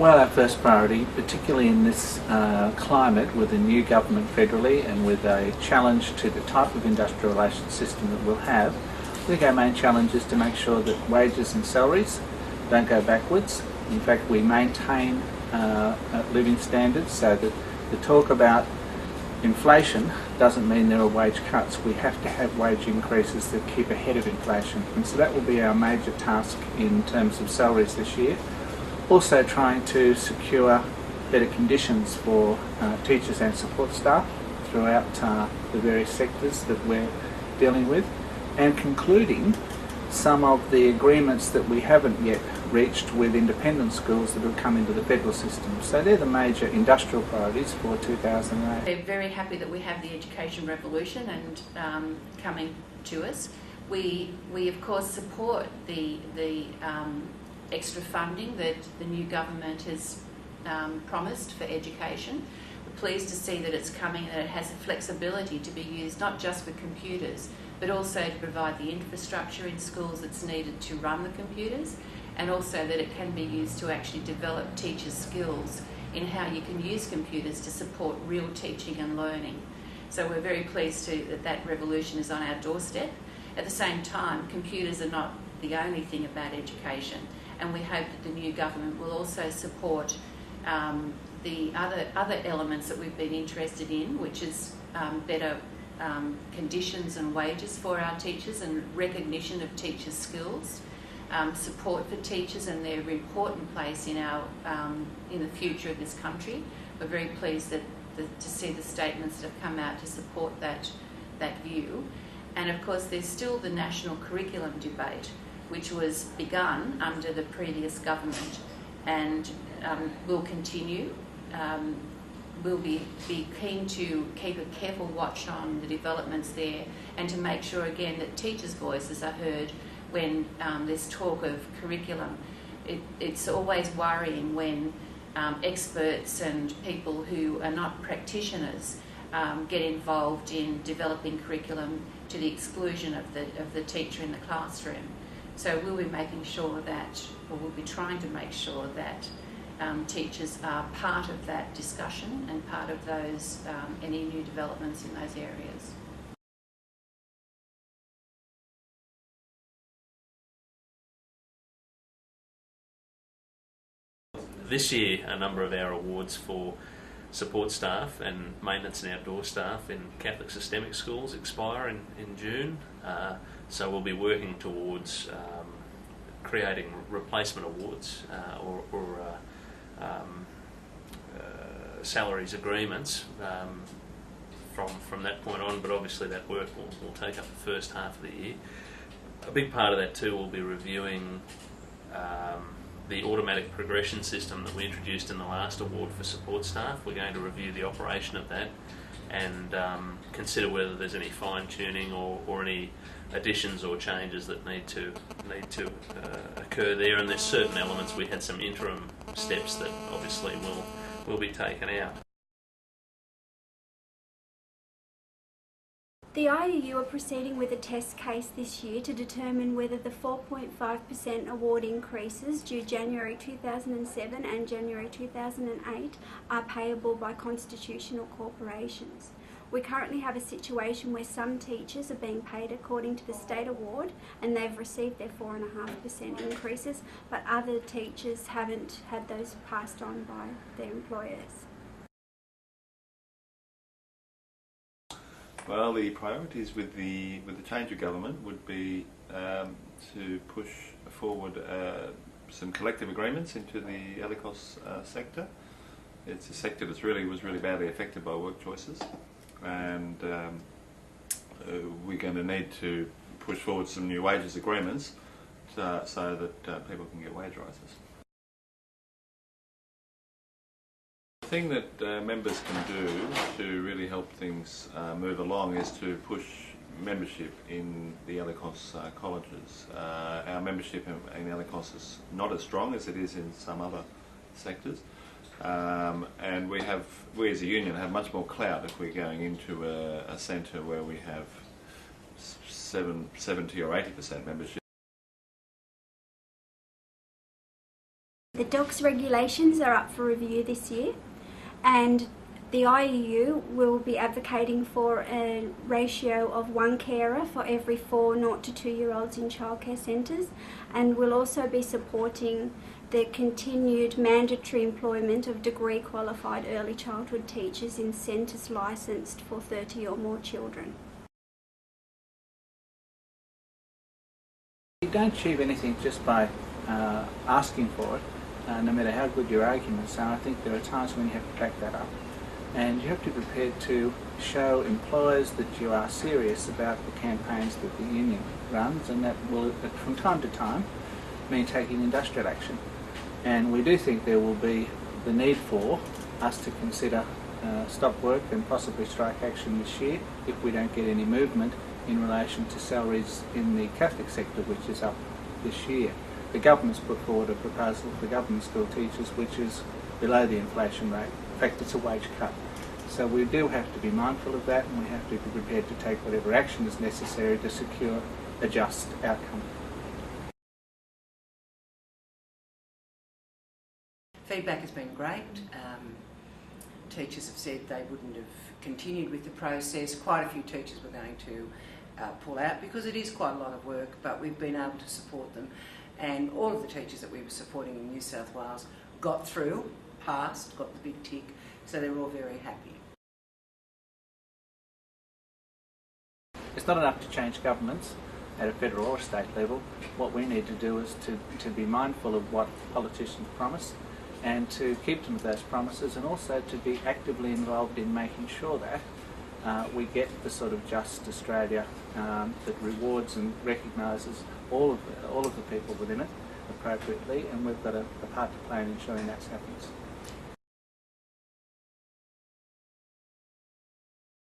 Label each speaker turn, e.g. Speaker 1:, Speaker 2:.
Speaker 1: Well, our first priority, particularly in this climate with a new government federally and with a challenge to the type of industrial relations system that we'll have, I think our main challenge is to make sure that wages and salaries don't go backwards. In fact, we maintain living standards, so that the talk about inflation doesn't mean there are wage cuts. We have to have wage increases that keep ahead of inflation, and so that will be our major task in terms of salaries this year. Also trying to secure better conditions for teachers and support staff throughout the various sectors that we're dealing with, and concluding some of the agreements that we haven't yet reached with independent schools that have come into the federal system. So they're the major industrial priorities for 2008.
Speaker 2: We're very happy that we have the education revolution and coming to us. We of course support the extra funding that the new government has promised for education. We're pleased to see that it's coming and that it has the flexibility to be used not just for computers, but also to provide the infrastructure in schools that's needed to run the computers, and also that it can be used to actually develop teachers' skills in how you can use computers to support real teaching and learning. So we're very pleased that revolution is on our doorstep. At the same time, computers are not the only thing about education, and we hope that the new government will also support the other elements that we've been interested in, which is better conditions and wages for our teachers and recognition of teachers' skills, support for teachers and their important place in the future of this country. We're very pleased to see the statements that have come out to support that view. And of course there's still the national curriculum debate, which was begun under the previous government, and will continue. We'll be keen to keep a careful watch on the developments there, and to make sure again that teachers' voices are heard when there's talk of curriculum. It's always worrying when experts and people who are not practitioners get involved in developing curriculum to the exclusion of the teacher in the classroom. So we'll be making sure that, or we'll be trying to make sure that teachers are part of that discussion and part of those any new developments in those areas.
Speaker 3: This year, a number of our awards for support staff and maintenance and outdoor staff in Catholic systemic schools expire in June. So we'll be working towards creating replacement awards or salaries agreements from that point on, but obviously that work will take up the first half of the year. A big part of that too will be reviewing the automatic progression system that we introduced in the last award for support staff. We're going to review the operation of that and consider whether there's any fine-tuning or any additions or changes that need to occur there. And there's certain elements, we had some interim steps that obviously will be taken out.
Speaker 4: The IEU are proceeding with a test case this year to determine whether the 4.5% award increases due January 2007 and January 2008 are payable by constitutional corporations. We currently have a situation where some teachers are being paid according to the state award and they've received their 4.5% increases, but other teachers haven't had those passed on by their employers.
Speaker 5: Well, the priorities with the change of government would be to push forward some collective agreements into the ELICOS sector. It's a sector that was really badly affected by work choices, and we're going to need to push forward some new wages agreements so that people can get wage rises. The thing that members can do to really help things move along is to push membership in the ELICOS colleges. Our membership in ELICOS is not as strong as it is in some other sectors, and we as a union have much more clout if we're going into a centre where we have 70 or 80% membership.
Speaker 4: The DOCS regulations are up for review this year, and the IEU will be advocating for a ratio of 1 carer for every 4 0 to 2-year-olds in childcare centres, and will also be supporting the continued mandatory employment of degree qualified early childhood teachers in centres licensed for 30 or more children.
Speaker 1: You don't achieve anything just by asking for it, no matter how good your arguments are. I think there are times when you have to back that up. And you have to be prepared to show employers that you are serious about the campaigns that the union runs, and that will, from time to time, mean taking industrial action. And we do think there will be the need for us to consider stop work and possibly strike action this year if we don't get any movement in relation to salaries in the Catholic sector, which is up this year. The government's put forward a proposal for government school teachers which is below the inflation rate. In fact, it's a wage cut. So we do have to be mindful of that, and we have to be prepared to take whatever action is necessary to secure a just outcome.
Speaker 6: Feedback has been great. Teachers have said they wouldn't have continued with the process. Quite a few teachers were going to pull out because it is quite a lot of work, but we've been able to support them. And all of the teachers that we were supporting in New South Wales got through, passed, got the big tick, so they're all very happy.
Speaker 1: It's not enough to change governments at a federal or state level. What we need to do is to be mindful of what politicians promise and to keep them to those promises, and also to be actively involved in making sure that we get the sort of just Australia that rewards and recognises all of the people within it appropriately, and we've got a part to play in ensuring that happens.